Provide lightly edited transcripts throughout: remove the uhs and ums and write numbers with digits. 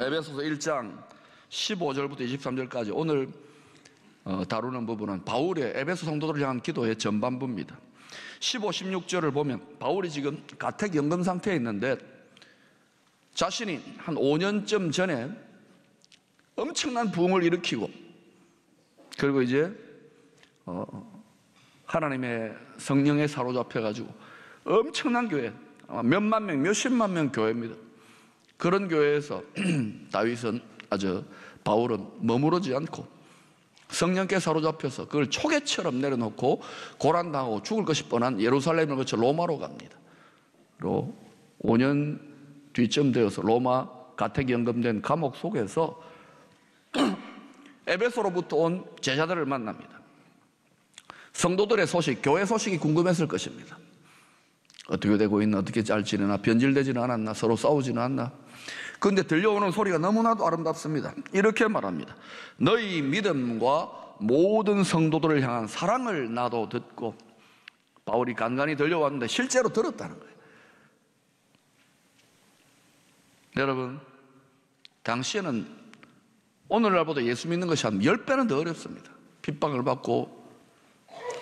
에베소서 1장 15절부터 23절까지 오늘 다루는 부분은 바울의 에베소 성도들을 향한 기도의 전반부입니다. 15, 16절을 보면 바울이 지금 가택연금 상태에 있는데 자신이 한 5년쯤 전에 엄청난 부흥을 일으키고 그리고 이제 하나님의 성령에 사로잡혀가지고 엄청난 교회, 몇만 명, 몇십만 명 교회입니다. 그런 교회에서 바울은 머무르지 않고 성령께 사로잡혀서 그걸 초계처럼 내려놓고 고난당하고 죽을 것이 뻔한 예루살렘을 거쳐 로마로 갑니다. 그리고 5년 뒤쯤 되어서 로마 가택연금된 감옥 속에서 에베소로부터 온 제자들을 만납니다. 성도들의 소식, 교회 소식이 궁금했을 것입니다. 어떻게 되고 있나, 어떻게 잘 지내나, 변질되지는 않았나, 서로 싸우지는 않나. 그런데 들려오는 소리가 너무나도 아름답습니다. 이렇게 말합니다. 너희 믿음과 모든 성도들을 향한 사랑을 나도 듣고. 바울이 간간히 들려왔는데 실제로 들었다는 거예요. 여러분, 당시에는 오늘날보다 예수 믿는 것이 한 10배는 더 어렵습니다. 핍박을 받고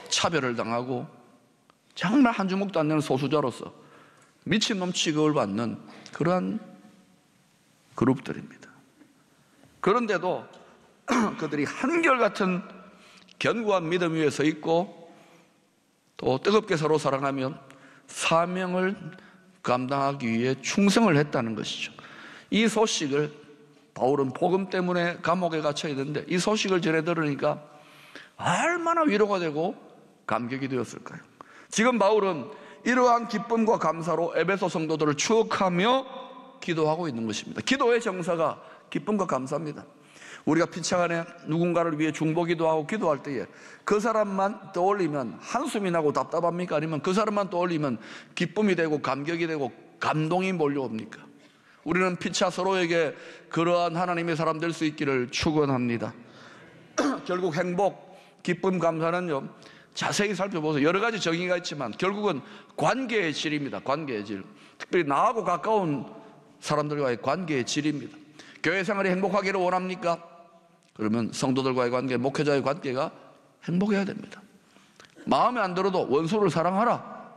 차별을 당하고 정말 한 주먹도 안 되는 소수자로서 미친놈 취급을 받는 그러한 그룹들입니다. 그런데도 그들이 한결같은 견고한 믿음 위에 서 있고 또 뜨겁게 서로 사랑하며 사명을 감당하기 위해 충성을 했다는 것이죠. 이 소식을 바울은 복음 때문에 감옥에 갇혀 있는데 이 소식을 전해 들으니까 얼마나 위로가 되고 감격이 되었을까요? 지금 바울은 이러한 기쁨과 감사로 에베소 성도들을 추억하며 기도하고 있는 것입니다. 기도의 정사가 기쁨과 감사입니다. 우리가 피차간에 누군가를 위해 중보기도 하고 기도할 때에 그 사람만 떠올리면 한숨이 나고 답답합니까? 아니면 그 사람만 떠올리면 기쁨이 되고 감격이 되고 감동이 몰려옵니까? 우리는 피차 서로에게 그러한 하나님의 사람 될 수 있기를 축원합니다. 결국 행복, 기쁨, 감사는요 자세히 살펴보세요. 여러 가지 정의가 있지만 결국은 관계의 질입니다. 관계의 질. 특별히 나하고 가까운 사람들과의 관계의 질입니다. 교회 생활이 행복하기를 원합니까? 그러면 성도들과의 관계, 목회자의 관계가 행복해야 됩니다. 마음에 안 들어도 원수를 사랑하라.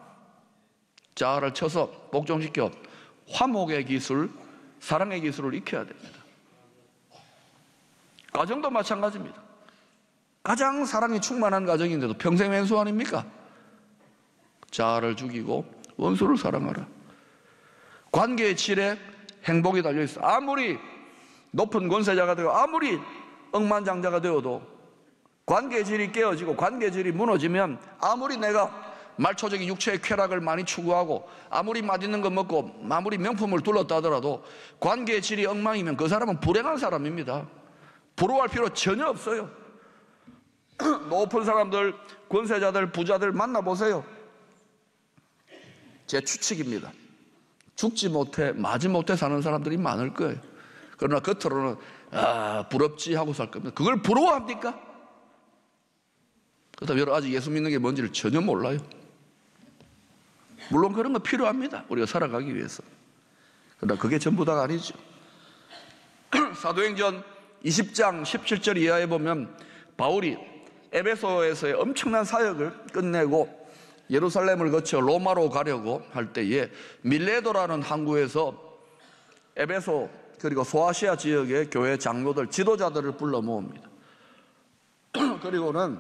자아를 쳐서 복종시켜 화목의 기술, 사랑의 기술을 익혀야 됩니다. 가정도 마찬가지입니다. 가장 사랑이 충만한 가정인데도 평생 왼수 아닙니까? 자아를 죽이고 원수를 사랑하라. 관계의 질에 행복이 달려있어. 아무리 높은 권세자가 되고 아무리 억만장자가 되어도 관계의 질이 깨어지고 관계의 질이 무너지면 아무리 내가 말초적인 육체의 쾌락을 많이 추구하고 아무리 맛있는 거 먹고 아무리 명품을 둘렀다 하더라도 관계의 질이 엉망이면 그 사람은 불행한 사람입니다. 부러워할 필요 전혀 없어요. 높은 사람들, 권세자들, 부자들 만나보세요. 제 추측입니다. 죽지 못해, 마지 못해 사는 사람들이 많을 거예요. 그러나 겉으로는 부럽지 하고 살 겁니다. 그걸 부러워합니까? 그렇다면 여러분 아직 예수 믿는 게 뭔지를 전혀 몰라요. 물론 그런 거 필요합니다. 우리가 살아가기 위해서. 그러나 그게 전부 다가 아니죠. 사도행전 20장 17절 이하에 보면 바울이 에베소에서의 엄청난 사역을 끝내고 예루살렘을 거쳐 로마로 가려고 할 때에 밀레도라는 항구에서 에베소 그리고 소아시아 지역의 교회 장로들, 지도자들을 불러 모읍니다. 그리고는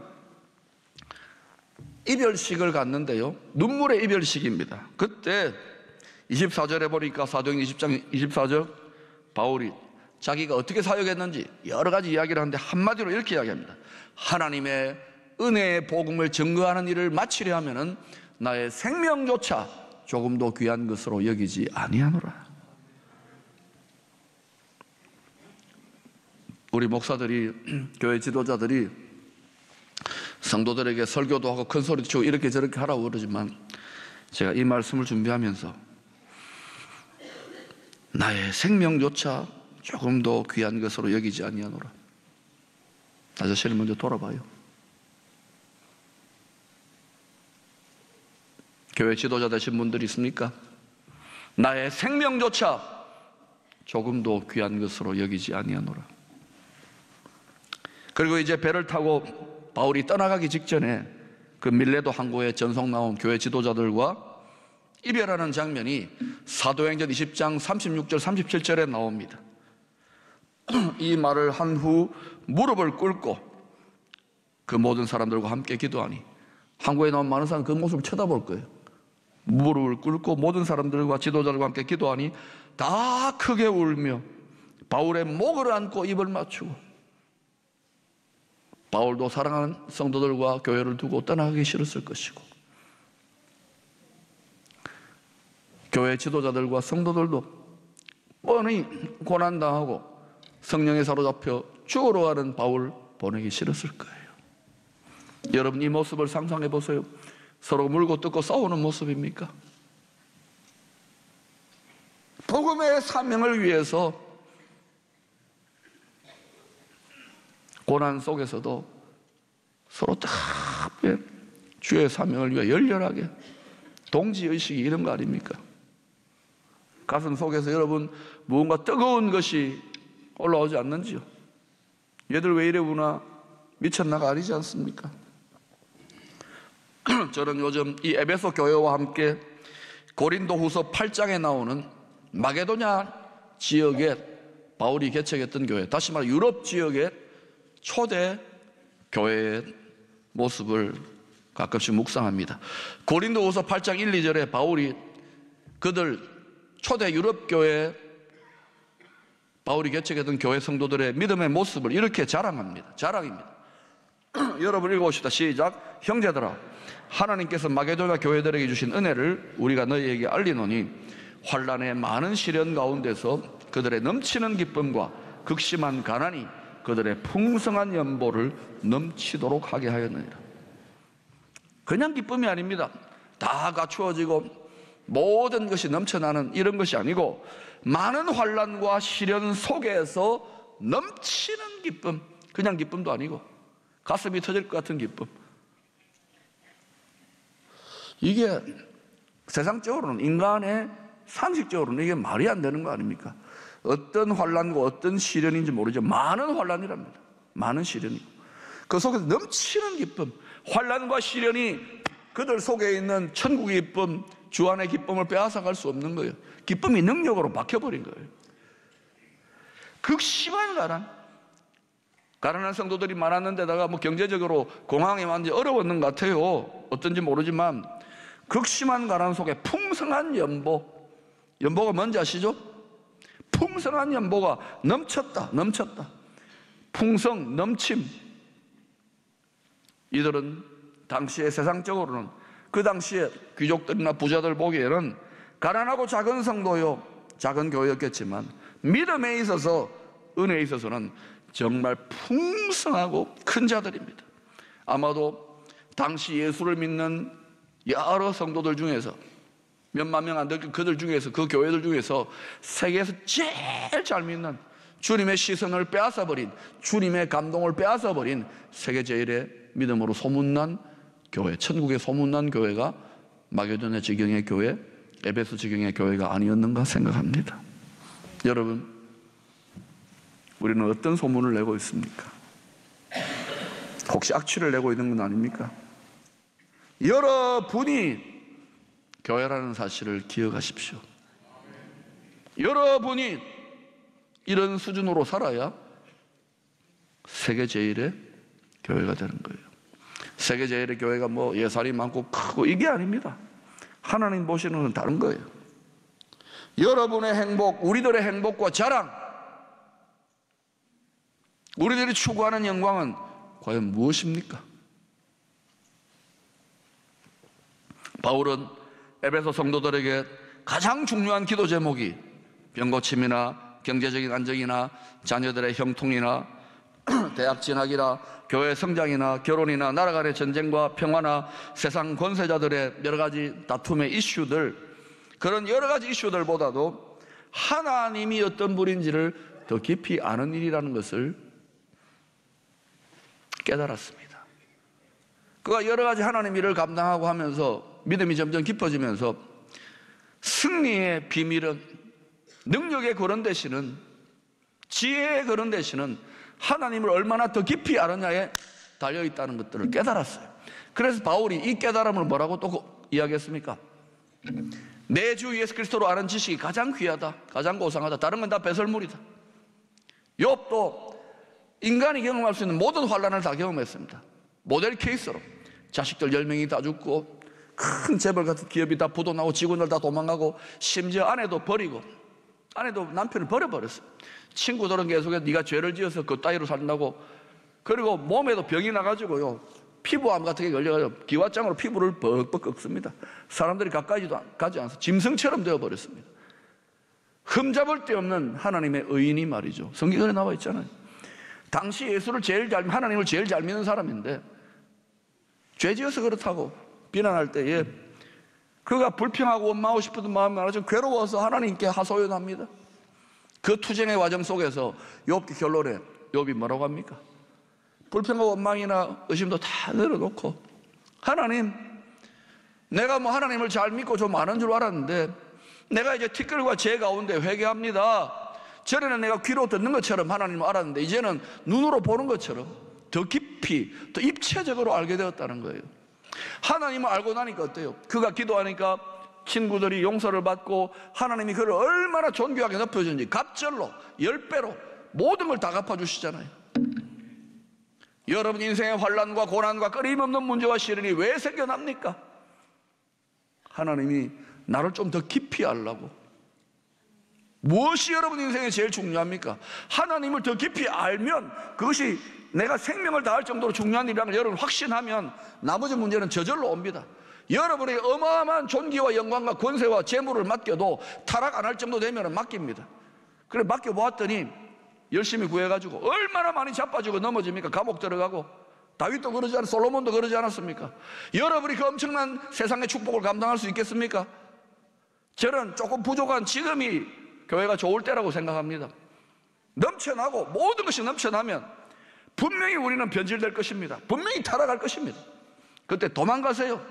이별식을 갖는데요, 눈물의 이별식입니다. 그때 24절에 보니까 사도행전 20장 24절 바울이 자기가 어떻게 사역했는지 여러 가지 이야기를 하는데 한마디로 이렇게 이야기합니다. 하나님의 은혜의 복음을 증거하는 일을 마치려 하면은 나의 생명조차 조금도 귀한 것으로 여기지 아니하노라. 우리 목사들이, 교회 지도자들이 성도들에게 설교도 하고 큰 소리도 치고 이렇게 저렇게 하라고 그러지만 제가 이 말씀을 준비하면서 나의 생명조차 조금도 귀한 것으로 여기지 아니하노라. 나 자신을 먼저 돌아봐요. 교회 지도자 되신 분들이 있습니까? 나의 생명조차 조금도 귀한 것으로 여기지 아니하노라. 그리고 이제 배를 타고 바울이 떠나가기 직전에 그 밀레도 항구에 전속 나온 교회 지도자들과 이별하는 장면이 사도행전 20장 36절 37절에 나옵니다. 이 말을 한 후 무릎을 꿇고 그 모든 사람들과 함께 기도하니, 항구에 나온 많은 사람은 그 모습을 쳐다볼 거예요. 무릎을 꿇고 모든 사람들과 지도자들과 함께 기도하니 다 크게 울며 바울의 목을 안고 입을 맞추고, 바울도 사랑하는 성도들과 교회를 두고 떠나가기 싫었을 것이고, 교회 지도자들과 성도들도 뻔히 고난당하고 성령에 사로잡혀 죽으러 가는 바울 보내기 싫었을 거예요. 여러분, 이 모습을 상상해 보세요. 서로 물고 뜯고 싸우는 모습입니까? 복음의 사명을 위해서 고난 속에서도 서로 다 주의 사명을 위해 열렬하게 동지의식이 이런 거 아닙니까? 가슴 속에서 여러분 무언가 뜨거운 것이 올라오지 않는지요? 얘들 왜 이래 우나 미쳤나가 아니지 않습니까? 저는 요즘 이 에베소 교회와 함께 고린도후서 8장에 나오는 마게도냐 지역에 바울이 개척했던 교회, 다시 말해 유럽 지역의 초대 교회의 모습을 가끔씩 묵상합니다. 고린도후서 8장 1, 2절에 바울이 그들 초대 유럽 교회, 바울이 개척했던 교회 성도들의 믿음의 모습을 이렇게 자랑합니다. 자랑입니다. 여러분 읽어봅시다. 시작. 형제들아, 하나님께서 마게도냐 교회들에게 주신 은혜를 우리가 너희에게 알리노니, 환난의 많은 시련 가운데서 그들의 넘치는 기쁨과 극심한 가난이 그들의 풍성한 연보를 넘치도록 하게 하였느니라. 그냥 기쁨이 아닙니다. 다 갖추어지고 모든 것이 넘쳐나는 이런 것이 아니고, 많은 환난과 시련 속에서 넘치는 기쁨, 그냥 기쁨도 아니고 가슴이 터질 것 같은 기쁨. 이게 세상적으로는, 인간의 상식적으로는 이게 말이 안 되는 거 아닙니까? 어떤 환난과 어떤 시련인지 모르죠. 많은 환난이랍니다. 많은 시련이고 그 속에서 넘치는 기쁨. 환난과 시련이 그들 속에 있는 천국의 기쁨, 주 안의 기쁨을 빼앗아갈 수 없는 거예요. 기쁨이 능력으로 박혀버린 거예요. 극심한 가난한 성도들이 많았는데다가 뭐 경제적으로 공황에 완전히 어려웠는 것 같아요. 어떤지 모르지만 극심한 가난 속에 풍성한 연보, 연보가 뭔지 아시죠? 풍성한 연보가 넘쳤다. 풍성, 넘침. 이들은 당시에 세상적으로는, 그 당시에 귀족들이나 부자들 보기에는 가난하고 작은 성도요, 작은 교회였겠지만 믿음에 있어서, 은혜에 있어서는 정말 풍성하고 큰 자들입니다. 아마도 당시 예수를 믿는 여러 성도들 중에서 몇만 명 안 되는 그들 중에서, 그 교회들 중에서 세계에서 제일 잘 믿는, 주님의 시선을 빼앗아버린, 주님의 감동을 빼앗아버린 세계 제일의 믿음으로 소문난 교회, 천국의 소문난 교회가 마게도냐 지경의 교회, 에베소 지경의 교회가 아니었는가 생각합니다. 여러분, 우리는 어떤 소문을 내고 있습니까? 혹시 악취를 내고 있는 건 아닙니까? 여러분이 교회라는 사실을 기억하십시오. 여러분이 이런 수준으로 살아야 세계 제일의 교회가 되는 거예요. 세계 제일의 교회가 뭐 예산이 많고 크고 이게 아닙니다. 하나님 보시는 건 다른 거예요. 여러분의 행복, 우리들의 행복과 자랑, 우리들이 추구하는 영광은 과연 무엇입니까? 바울은 에베소 성도들에게 가장 중요한 기도 제목이 병고침이나 경제적인 안정이나 자녀들의 형통이나 대학 진학이나 교회 성장이나 결혼이나 나라 간의 전쟁과 평화나 세상 권세자들의 여러 가지 다툼의 이슈들, 그런 여러 가지 이슈들보다도 하나님이 어떤 분인지를 더 깊이 아는 일이라는 것을 깨달았습니다. 그가 여러 가지 하나님 일을 감당하고 하면서 믿음이 점점 깊어지면서 승리의 비밀은 능력의 그런 대신은, 지혜의 그런 대신은 하나님을 얼마나 더 깊이 아느냐에 달려있다는 것들을 깨달았어요. 그래서 바울이 이 깨달음을 뭐라고 또 이야기했습니까? 내 주 예수 그리스도로 아는 지식이 가장 귀하다, 가장 고상하다. 다른 건 다 배설물이다. 욥도 인간이 경험할 수 있는 모든 환난을 다 경험했습니다. 모델 케이스로 자식들 10명이 다 죽고 큰 재벌 같은 기업이 다 부도나고 직원들 다 도망가고 심지어 아내도 버리고, 아내도 남편을 버려버렸어요. 친구들은 계속해서 네가 죄를 지어서 그 따위로 산다고. 그리고 몸에도 병이 나가지고요, 피부암 같은 게 걸려가지고 기와장으로 피부를 벅벅 꺾습니다. 사람들이 가까이도 가지 않아서 짐승처럼 되어버렸습니다. 흠잡을 데 없는 하나님의 의인이 말이죠. 성경에 나와 있잖아요. 당시 예수를 하나님을 제일 잘 믿는 사람인데 죄 지어서 그렇다고 비난할 때에 그가 불평하고 원망하고 싶은 마음이 많아서 괴로워서 하나님께 하소연합니다. 그 투쟁의 과정 속에서 욥기 결론에 욥이 뭐라고 합니까? 불평과 원망이나 의심도 다 내려놓고, 하나님, 내가 뭐 하나님을 잘 믿고 좀 아는 줄 알았는데 내가 이제 티끌과 재 가운데 회개합니다. 전에는 내가 귀로 듣는 것처럼 하나님을 알았는데 이제는 눈으로 보는 것처럼 더 깊이, 더 입체적으로 알게 되었다는 거예요. 하나님을 알고 나니까 어때요? 그가 기도하니까 친구들이 용서를 받고 하나님이 그를 얼마나 존귀하게 높여주는지 갑절로 10배로 모든 걸 다 갚아주시잖아요. 여러분 인생의 환난과 고난과 끊임없는 문제와 시련이 왜 생겨납니까? 하나님이 나를 좀 더 깊이 알라고. 무엇이 여러분 인생에 제일 중요합니까? 하나님을 더 깊이 알면 그것이 내가 생명을 다할 정도로 중요한 일이라는 걸 여러분 확신하면 나머지 문제는 저절로 옵니다. 여러분의 어마어마한 존귀와 영광과 권세와 재물을 맡겨도 타락 안 할 정도 되면 맡깁니다. 그래 맡겨보았더니 열심히 구해가지고 얼마나 많이 자빠지고 넘어집니까? 감옥 들어가고. 다윗도 그러지 않았, 솔로몬도 그러지 않았습니까? 여러분이 그 엄청난 세상의 축복을 감당할 수 있겠습니까? 저는 조금 부족한 지금이 교회가 좋을 때라고 생각합니다. 넘쳐나고 모든 것이 넘쳐나면 분명히 우리는 변질될 것입니다. 분명히 타락할 것입니다. 그때 도망가세요.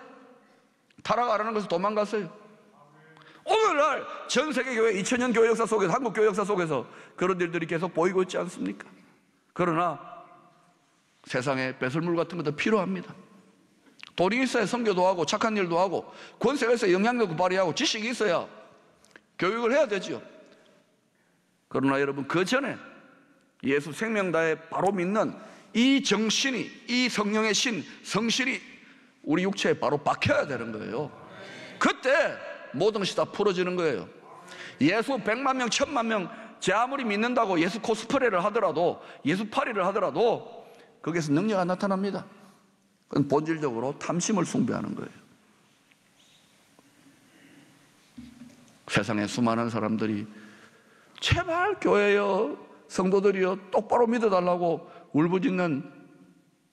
타락 안 하는 것을 도망가세요. 오늘날 전 세계 교회 2000년 교회 역사 속에서, 한국 교회 역사 속에서 그런 일들이 계속 보이고 있지 않습니까? 그러나 세상에 배설물 같은 것도 필요합니다. 돈이 있어야 선교도 하고 착한 일도 하고 권세가 있어야 영향력도 발휘하고 지식이 있어야 교육을 해야 되죠. 그러나 여러분 그 전에 예수 생명다에 바로 믿는 이 정신이, 이 성령의 신, 성실이 우리 육체에 바로 박혀야 되는 거예요. 그때 모든 것이 다 풀어지는 거예요. 예수 100만 명, 1000만 명 제 아무리 믿는다고 예수 코스프레를 하더라도, 예수 파리를 하더라도 거기에서 능력 안 나타납니다. 그건 본질적으로 탐심을 숭배하는 거예요. 세상에 수많은 사람들이 제발 교회여, 성도들이여 똑바로 믿어달라고 울부짖는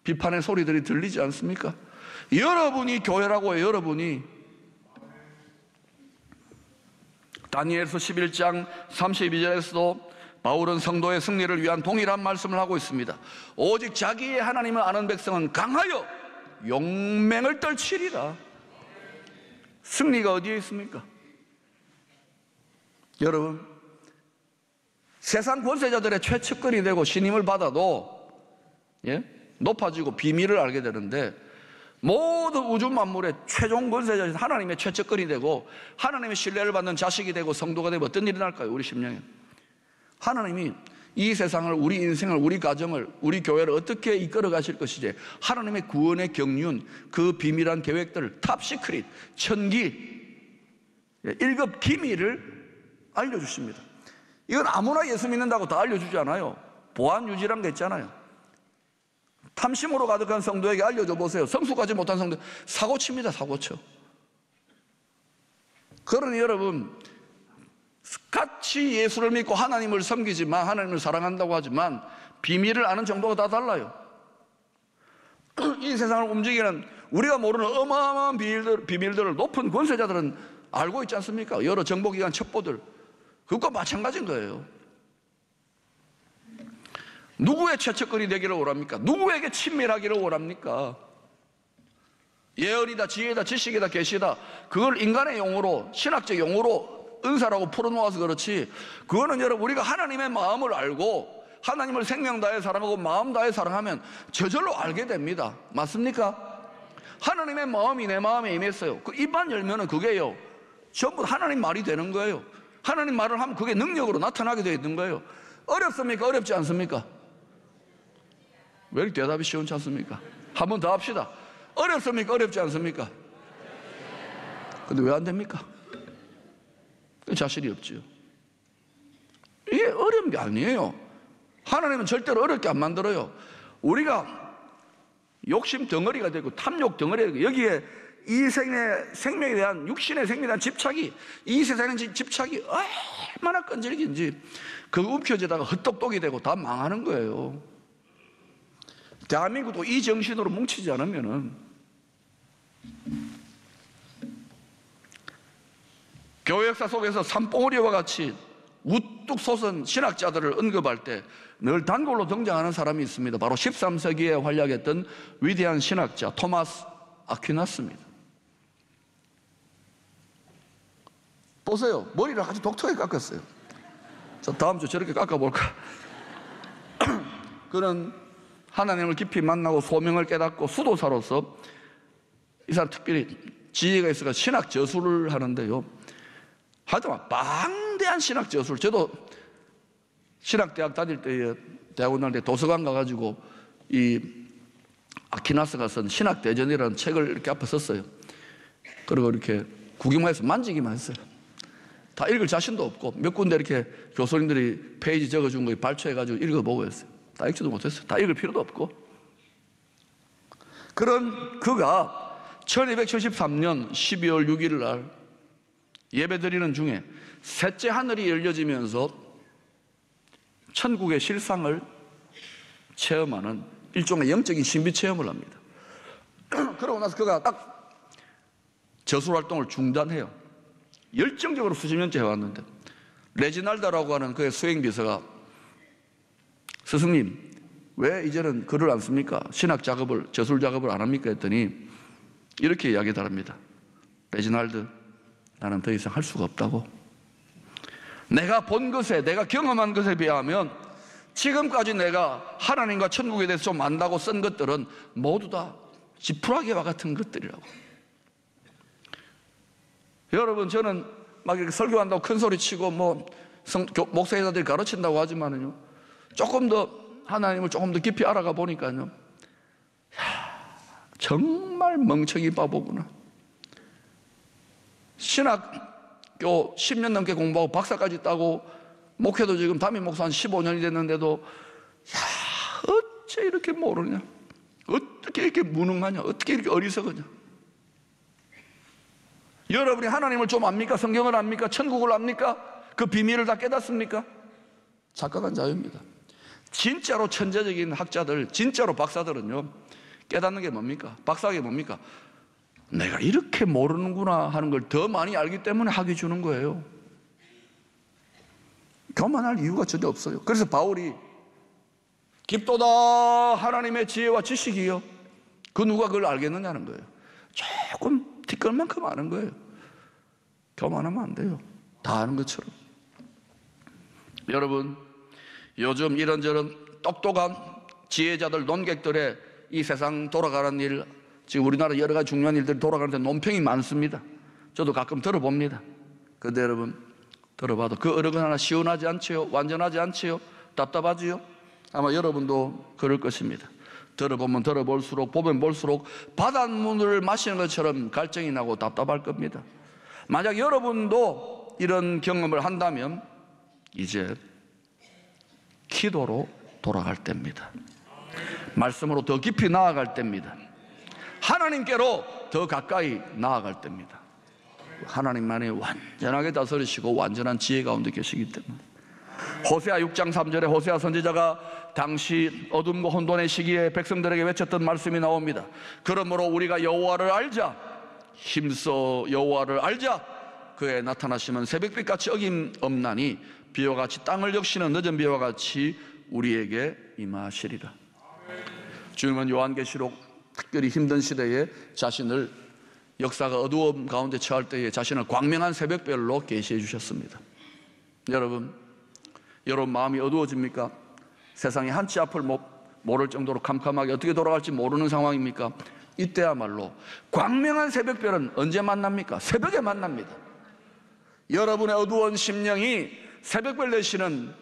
비판의 소리들이 들리지 않습니까? 여러분이 교회라고 해요. 여러분이. 다니엘서 11장 32절에서도 바울은 성도의 승리를 위한 동일한 말씀을 하고 있습니다. 오직 자기의 하나님을 아는 백성은 강하여 용맹을 떨치리라. 승리가 어디에 있습니까? 여러분, 세상 권세자들의 최측근이 되고 신임을 받아도 높아지고 비밀을 알게 되는데, 모든 우주 만물의 최종 권세자인 하나님의 최측근이 되고 하나님의 신뢰를 받는 자식이 되고 성도가 되면 어떤 일이 날까요? 우리 심령에. 하나님이 이 세상을, 우리 인생을, 우리 가정을, 우리 교회를 어떻게 이끌어 가실 것이지, 하나님의 구원의 경륜, 그 비밀한 계획들을 탑시크릿, 천기, 1급 기밀을 알려주십니다. 이건 아무나 예수 믿는다고 다 알려주지 않아요. 보안 유지란 게 있잖아요. 탐심으로 가득한 성도에게 알려줘 보세요. 성숙하지 못한 성도 사고칩니다. 사고쳐. 그러니 여러분, 같이 예수를 믿고 하나님을 섬기지만, 하나님을 사랑한다고 하지만 비밀을 아는 정도가 다 달라요. 이 세상을 움직이는 우리가 모르는 어마어마한 비밀들을 높은 권세자들은 알고 있지 않습니까? 여러 정보기관 첩보들. 그것과 마찬가지인 거예요. 누구의 최측근이 되기를 원합니까? 누구에게 친밀하기를 원합니까? 예언이다, 지혜다, 지식이다, 계시다, 그걸 인간의 용어로, 신학적 용어로 은사라고 풀어놓아서 그렇지, 그거는 여러분 우리가 하나님의 마음을 알고 하나님을 생명 다해 사랑하고 마음 다해 사랑하면 저절로 알게 됩니다. 맞습니까? 하나님의 마음이 내 마음에 임했어요. 그 입만 열면은 그게요 전부 하나님 말이 되는 거예요. 하나님 말을 하면 그게 능력으로 나타나게 되어 있는 거예요. 어렵습니까? 어렵지 않습니까? 왜 이렇게 대답이 시원치 않습니까? 한 번 더 합시다. 어렵습니까? 어렵지 않습니까? 근데 왜 안 됩니까? 자신이 없죠. 이게 어려운 게 아니에요. 하나님은 절대로 어렵게 안 만들어요. 우리가 욕심 덩어리가 되고 탐욕 덩어리가 되고 여기에 이 생명에 대한 육신의 생명에 대한 집착이, 이 세상에 대한 집착이 얼마나 끈질긴지 그거 움켜쥐다가 헛똑똑이 되고 다 망하는 거예요. 대한민국도 이 정신으로 뭉치지 않으면은 교회 역사 속에서 산봉우리와 같이 우뚝 솟은 신학자들을 언급할 때 늘 단골로 등장하는 사람이 있습니다. 바로 13세기에 활약했던 위대한 신학자 토마스 아퀴나스입니다. 보세요. 머리를 아주 독특하게 깎았어요. 자, 다음 주 저렇게 깎아볼까? 그는 하나님을 깊이 만나고 소명을 깨닫고 수도사로서 이 사람 특별히 지혜가 있어서 신학 저술을 하는데요. 하여튼 방대한 신학 저술. 저도 신학대학 다닐 때에 대학원 다닐 때 도서관 가가지고 이 아퀴나스가 쓴 신학대전이라는 책을 이렇게 앞에 썼어요. 그리고 이렇게 구경만 해서 만지기만 했어요. 다 읽을 자신도 없고 몇 군데 이렇게 교수님들이 페이지 적어준 거 발췌해가지고 읽어보고 했어요. 다 읽지도 못했어요. 다 읽을 필요도 없고. 그런 그가 1273년 12월 6일 날 예배 드리는 중에 셋째 하늘이 열려지면서 천국의 실상을 체험하는 일종의 영적인 신비 체험을 합니다. 그러고 나서 그가 딱 저술 활동을 중단해요. 열정적으로 수십 년째 해왔는데 레지날다라고 하는 그의 수행비서가 스승님 왜 이제는 글을 안 씁니까? 신학 작업을, 저술 작업을 안 합니까? 했더니 이렇게 이야기합니다. 레지날드, 나는 더 이상 할 수가 없다고. 내가 본 것에, 내가 경험한 것에 비하면 지금까지 내가 하나님과 천국에 대해서 좀 안다고 쓴 것들은 모두 다 지푸라기와 같은 것들이라고. 여러분, 저는 막 이렇게 설교한다고 큰 소리 치고 목사님들이 가르친다고 하지만은요, 조금 더 하나님을 조금 더 깊이 알아가 보니까요, 정말 멍청이 바보구나. 신학교 10년 넘게 공부하고 박사까지 따고 목회도 지금 담임 목사 한 15년이 됐는데도 어째 이렇게 모르냐, 어떻게 이렇게 무능하냐, 어떻게 이렇게 어리석으냐. 여러분이 하나님을 좀 압니까? 성경을 압니까? 천국을 압니까? 그 비밀을 다 깨닫습니까? 착각한 자유입니다. 진짜로 천재적인 학자들, 진짜로 박사들은요, 깨닫는 게 뭡니까? 박사가 뭡니까? 내가 이렇게 모르는구나 하는 걸 더 많이 알기 때문에 학위 주는 거예요. 교만할 이유가 전혀 없어요. 그래서 바울이 깊도다 하나님의 지혜와 지식이요, 그 누가 그걸 알겠느냐는 거예요. 조금 티끌만큼 아는 거예요. 교만하면 안 돼요. 다 아는 것처럼. 여러분, 요즘 이런저런 똑똑한 지혜자들, 논객들의 이 세상 돌아가는 일, 지금 우리나라 여러 가지 중요한 일들이 돌아가는데 논평이 많습니다. 저도 가끔 들어봅니다. 그런데 여러분, 들어봐도 그 어느 것 하나 시원하지 않지요? 완전하지 않지요? 답답하지요? 아마 여러분도 그럴 것입니다. 들어보면 들어볼수록, 보면 볼수록 바닷물을 마시는 것처럼 갈증이 나고 답답할 겁니다. 만약 여러분도 이런 경험을 한다면 이제 기도로 돌아갈 때입니다. 말씀으로 더 깊이 나아갈 때입니다. 하나님께로 더 가까이 나아갈 때입니다. 하나님만이 완전하게 다스리시고 완전한 지혜 가운데 계시기 때문에. 호세아 6장 3절에 호세아 선지자가 당시 어둠과 혼돈의 시기에 백성들에게 외쳤던 말씀이 나옵니다. 그러므로 우리가 여호와를 알자, 힘써 여호와를 알자. 그의 나타나시면 새벽빛같이 어김없나니 비와 같이 땅을 적시는 늦은 비와 같이 우리에게 임하시리라. 주님은 요한계시록 특별히 힘든 시대에 자신을 역사가 어두움 가운데 처할 때에 자신을 광명한 새벽별로 계시해 주셨습니다. 여러분 마음이 어두워집니까? 세상이 한치 앞을 모를 정도로 캄캄하게 어떻게 돌아갈지 모르는 상황입니까? 이때야말로 광명한 새벽별은 언제 만납니까? 새벽에 만납니다. 여러분의 어두운 심령이 새벽별 되시는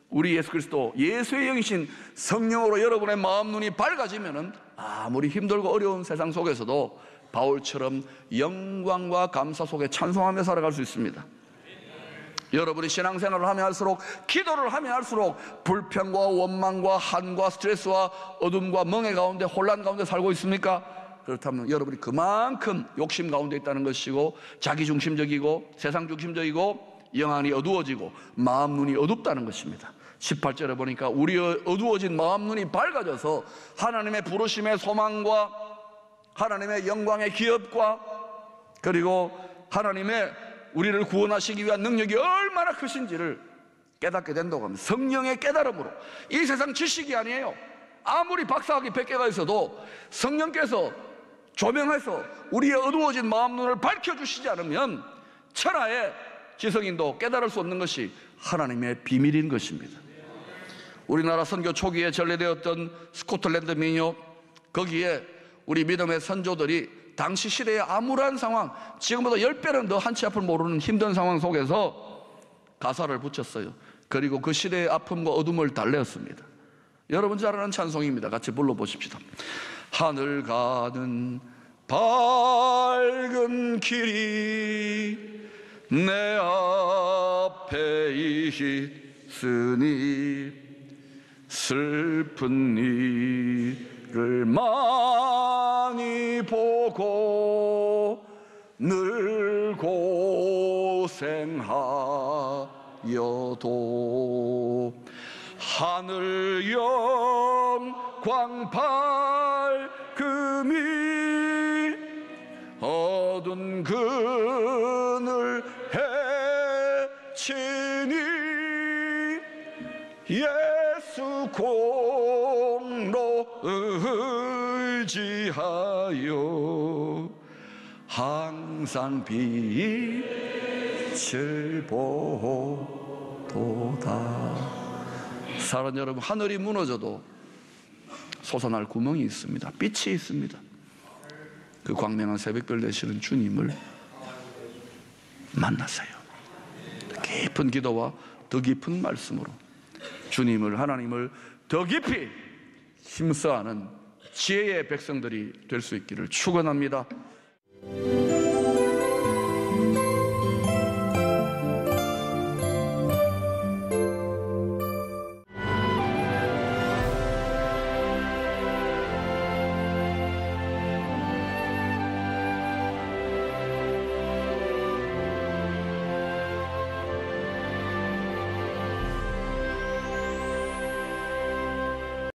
우리 예수 그리스도, 예수의 영이신 성령으로 여러분의 마음 눈이 밝아지면은 아무리 힘들고 어려운 세상 속에서도 바울처럼 영광과 감사 속에 찬송하며 살아갈 수 있습니다. 여러분이 신앙생활을 하면 할수록, 기도를 하면 할수록 불평과 원망과 한과 스트레스와 어둠과 멍해 가운데, 혼란 가운데 살고 있습니까? 그렇다면 여러분이 그만큼 욕심 가운데 있다는 것이고, 자기중심적이고 세상중심적이고 영안이 어두워지고 마음 눈이 어둡다는 것입니다. 18절에 보니까 우리의 어두워진 마음 눈이 밝아져서 하나님의 부르심의 소망과 하나님의 영광의 기업과 그리고 하나님의 우리를 구원하시기 위한 능력이 얼마나 크신지를 깨닫게 된다고 합니다. 성령의 깨달음으로. 이 세상 지식이 아니에요. 아무리 박사학위 100개가 있어도 성령께서 조명해서 우리의 어두워진 마음 눈을 밝혀주시지 않으면 천하의 지성인도 깨달을 수 없는 것이 하나님의 비밀인 것입니다. 우리나라 선교 초기에 전래되었던 스코틀랜드 민요, 거기에 우리 믿음의 선조들이 당시 시대의 암울한 상황, 지금보다 10배는 더 한치 앞을 모르는 힘든 상황 속에서 가사를 붙였어요. 그리고 그 시대의 아픔과 어둠을 달래었습니다. 여러분 잘 아는 찬송입니다. 같이 불러보십시다. 하늘 가는 밝은 길이 내 앞에 있으니 슬픈 일을 많이 보고 늘 고생하여도 하늘 영광 밝음이 어두운 그늘 헤치니 예수 공로 의지하여 항상 빛을 보도다. 사랑 여러분, 하늘이 무너져도 솟아날 구멍이 있습니다. 빛이 있습니다. 그 광명한 새벽별 되시는 주님을 만나세요. 깊은 기도와 더 깊은 말씀으로 주님을, 하나님을 더 깊이 힘써하는 지혜의 백성들이 될 수 있기를 축원합니다.